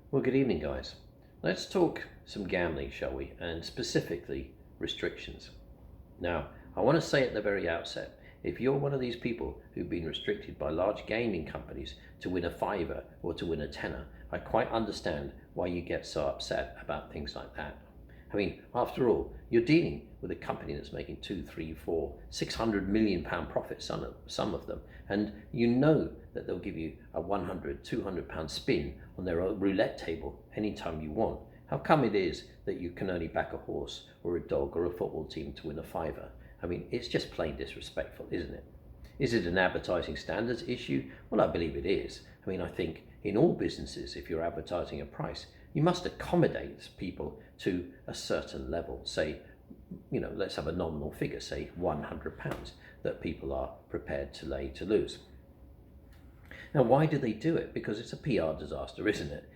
Well, good evening, guys. Let's talk some gambling, shall we? And specifically, restrictions. Now, I want to say at the very outset, if you're one of these people who've been restricted by large gaming companies to win a fiver or to win a tenner, I quite understand why you get so upset about things like that. I mean, after all, you're dealing with a company that's making 2, 3, 4, 600 million pound profits, some of them, and you know that they'll give you a 100, 200 pound spin on their roulette table anytime you want. How come it is that you can only back a horse or a dog or a football team to win a fiver? I mean, it's just plain disrespectful, isn't it? Is it an advertising standards issue? Well, I believe it is. I mean, I think in all businesses, if you're advertising a price, you must accommodate people to a certain level. Say, let's have a nominal figure, say £100, that people are prepared to lay to lose. Now, why do they do it? Because it's a PR disaster, isn't it?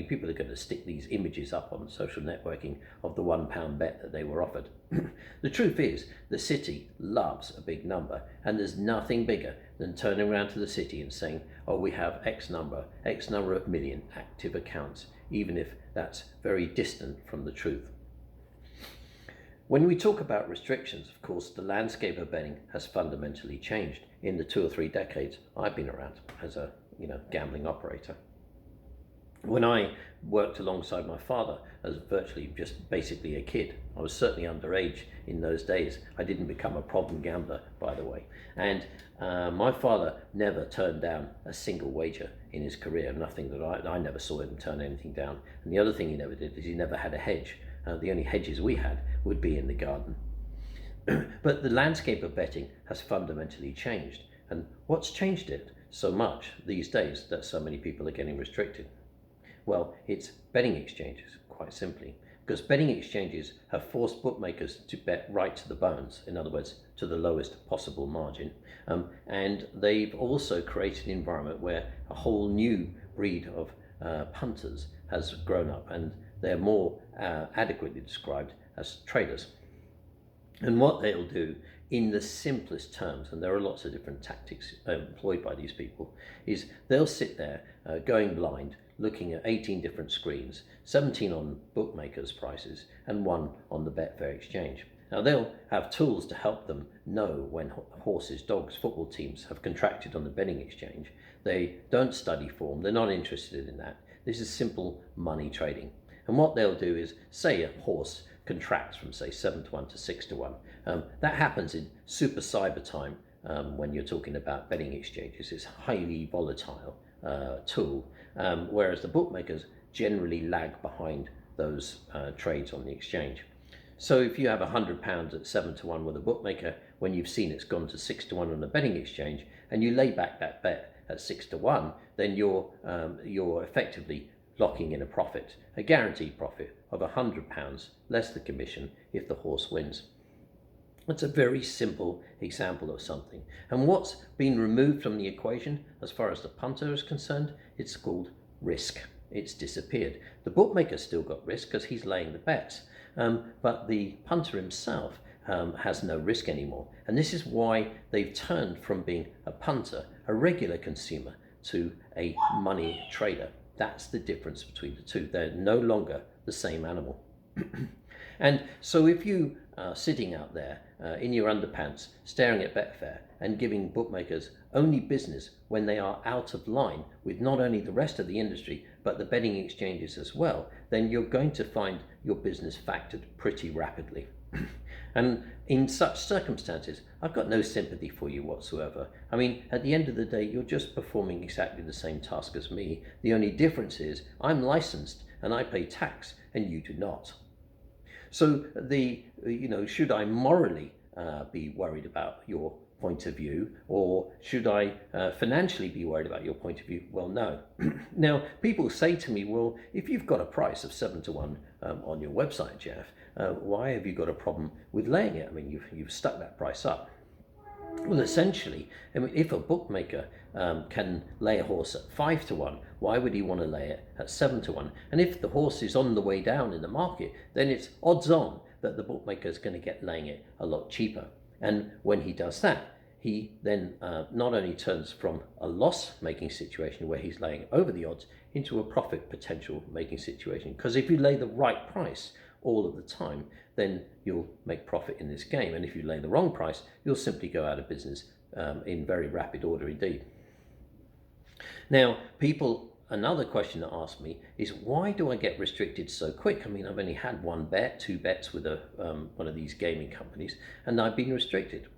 People are going to stick these images up on social networking of the £1 bet that they were offered. The truth is, the city loves a big number, and there's nothing bigger than turning around to the city and saying, oh, we have X number of million active accounts, even if that's very distant from the truth. When we talk about restrictions, of course, the landscape of betting has fundamentally changed in the 2 or 3 decades I've been around as a gambling operator. When I worked alongside my father as virtually just basically a kid, I was certainly underage in those days. I didn't become a problem gambler, by the way. And my father never turned down a single wager in his career. Nothing that I never saw him turn anything down. And the other thing he never did is he never had a hedge. The only hedges we had would be in the garden. But the landscape of betting has fundamentally changed. And what's changed it so much these days that so many people are getting restricted? Well, it's betting exchanges, quite simply, because betting exchanges have forced bookmakers to bet right to the bones, in other words, to the lowest possible margin. And they've also created an environment where a whole new breed of punters has grown up, and they're more adequately described as traders. And what they'll do in the simplest terms, and there are lots of different tactics employed by these people, is they'll sit there going blind, looking at 18 different screens, 17 on bookmakers' prices and 1 on the Betfair exchange. Now, they'll have tools to help them know when horses, dogs, football teams have contracted on the betting exchange. They don't study form, they're not interested in that. This is simple money trading. And what they'll do is, say a horse contracts from, say, 7-1 to 6-1. That happens in super cyber time when you're talking about betting exchanges. It's a highly volatile tool, whereas the bookmakers generally lag behind those trades on the exchange. So if you have £100 at 7-1 with a bookmaker, when you've seen it's gone to 6-1 on a betting exchange, and you lay back that bet at 6-1, then you're effectively locking in a profit, a guaranteed profit of £100 less the commission if the horse wins. It's a very simple example of something. And what's been removed from the equation as far as the punter is concerned, it's called risk. It's disappeared. The bookmaker's still got risk because he's laying the bets, but the punter himself has no risk anymore. And this is why they've turned from being a punter, a regular consumer, to a money trader. That's the difference between the two. They're no longer the same animal. And so if you are sitting out there in your underpants, staring at Betfair and giving bookmakers only business when they are out of line with not only the rest of the industry, but the betting exchanges as well, then you're going to find your business factored pretty rapidly. And in such circumstances, I've got no sympathy for you whatsoever. I mean, at the end of the day, you're just performing exactly the same task as me. The only difference is I'm licensed and I pay tax and you do not. So should I morally be worried about your point of view, or should I financially be worried about your point of view? Well, no. Now, people say to me, well, if you've got a price of 7-1 on your website, Jeff, why have you got a problem with laying it? I mean, you've stuck that price up. Well, essentially, I mean, if a bookmaker can lay a horse at 5-1, why would he want to lay it at 7-1? And if the horse is on the way down in the market, then it's odds on that the bookmaker is going to get laying it a lot cheaper. And when he does that, he then not only turns from a loss-making situation where he's laying over the odds into a profit potential-making situation. Because if you lay the right price all of the time, then you'll make profit in this game. And if you lay the wrong price, you'll simply go out of business in very rapid order indeed. Now, another question that asked me is, why do I get restricted so quick? I mean, I've only had two bets with one of these gaming companies, and I've been restricted.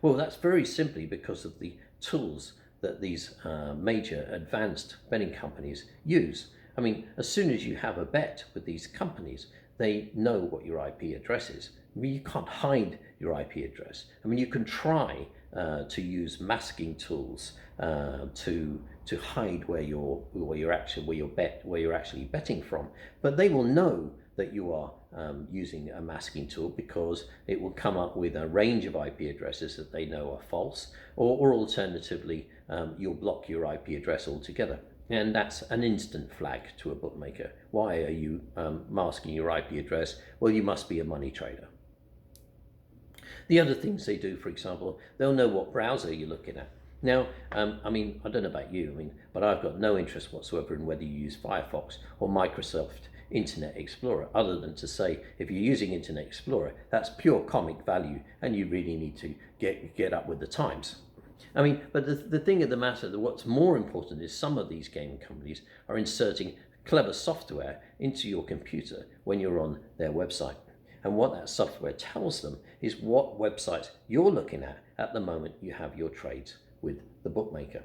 Well, that's very simply because of the tools that these major advanced betting companies use. I mean, as soon as you have a bet with these companies, they know what your IP address is. I mean, you can't hide your IP address. I mean, you can try to use masking tools to hide where you're actually betting from, but they will know that you are using a masking tool because it will come up with a range of IP addresses that they know are false, or alternatively, you'll block your IP address altogether. And that's an instant flag to a bookmaker. Why are you masking your IP address? Well, you must be a money trader. The other things they do, for example, they'll know what browser you're looking at. Now, I mean, I don't know about you, but I've got no interest whatsoever in whether you use Firefox or Microsoft Internet Explorer, other than to say, if you're using Internet Explorer, that's pure comic value, and you really need to get up with the times. I mean, but the thing of the matter, what's more important is some of these gaming companies are inserting clever software into your computer when you're on their website. And what that software tells them is what websites you're looking at the moment you have your trades with the bookmaker.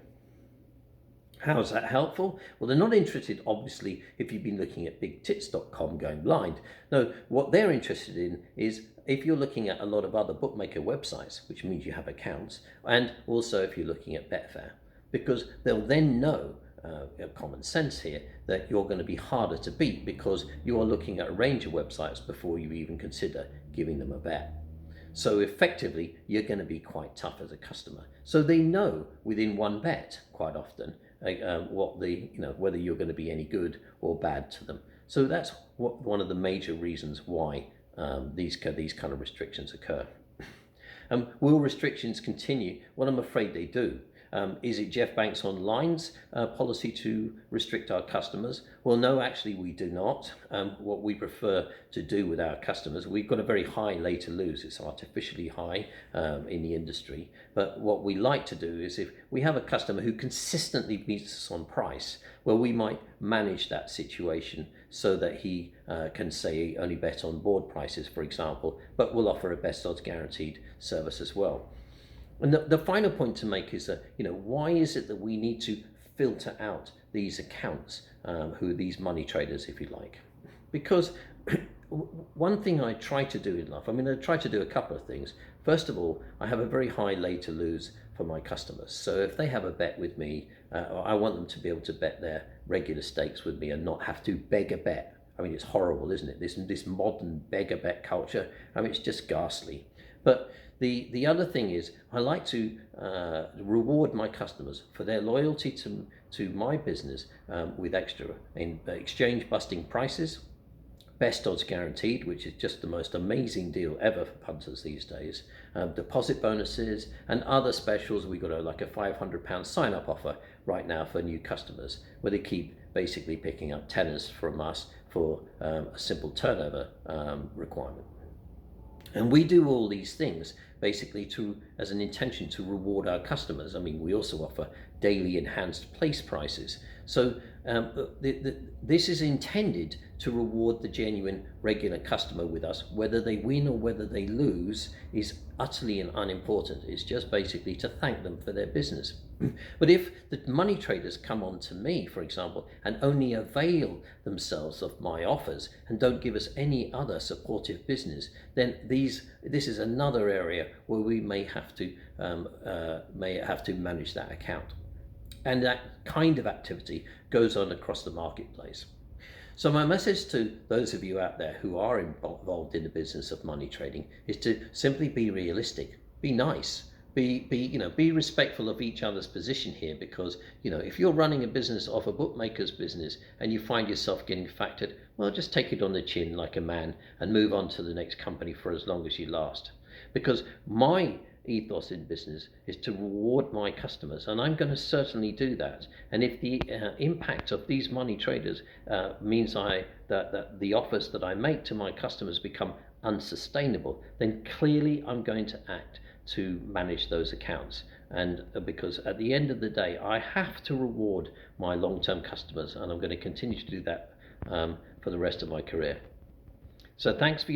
How is that helpful? Well, they're not interested, obviously, if you've been looking at bigtits.com going blind. No, what they're interested in is if you're looking at a lot of other bookmaker websites, which means you have accounts, and also if you're looking at Betfair, because they'll then know, common sense here, that you're going to be harder to beat because you are looking at a range of websites before you even consider giving them a bet. So effectively, you're going to be quite tough as a customer. So they know within one bet quite often whether you're going to be any good or bad to them. So that's one of the major reasons why these kind of restrictions occur. Will restrictions continue? Well, I'm afraid they do. Is it Jeff Banks Online's policy to restrict our customers? Well, no, actually we do not. What we prefer to do with our customers, we've got a very high lay to lose. It's artificially high in the industry. But what we like to do is, if we have a customer who consistently beats us on price, well, we might manage that situation so that he can say only bet on board prices, for example, but we'll offer a best odds guaranteed service as well. And the final point to make is that, why is it that we need to filter out these accounts, who are these money traders, if you like? Because one thing I try to do in life, I try to do a couple of things. First of all, I have a very high lay to lose for my customers. So if they have a bet with me, I want them to be able to bet their regular stakes with me and not have to beg a bet. It's horrible, isn't it? This modern beg a bet culture. It's just ghastly. But the other thing is, I like to reward my customers for their loyalty to my business with extra exchange busting prices, best odds guaranteed, which is just the most amazing deal ever for punters these days, deposit bonuses and other specials. We've got a £500 sign up offer right now for new customers, where they keep basically picking up tenors from us for a simple turnover requirement. And we do all these things basically as an intention to reward our customers. We also offer daily enhanced place prices. So this is intended to reward the genuine regular customer with us. Whether they win or whether they lose is utterly unimportant. It's just basically to thank them for their business. But if the money traders come on to me, for example, and only avail themselves of my offers and don't give us any other supportive business, then this is another area where we may have to manage that account. And that kind of activity goes on across the marketplace. So my message to those of you out there who are involved in the business of money trading is to simply be realistic, be nice, be respectful of each other's position here, because if you're running a business off a bookmaker's business and you find yourself getting factored, well, just take it on the chin like a man and move on to the next company for as long as you last. Because my ethos in business is to reward my customers, and I'm going to certainly do that. And if the impact of these money traders means that the offers that I make to my customers become unsustainable, then clearly I'm going to act to manage those accounts. And because at the end of the day, I have to reward my long-term customers, and I'm going to continue to do that for the rest of my career. So thanks for your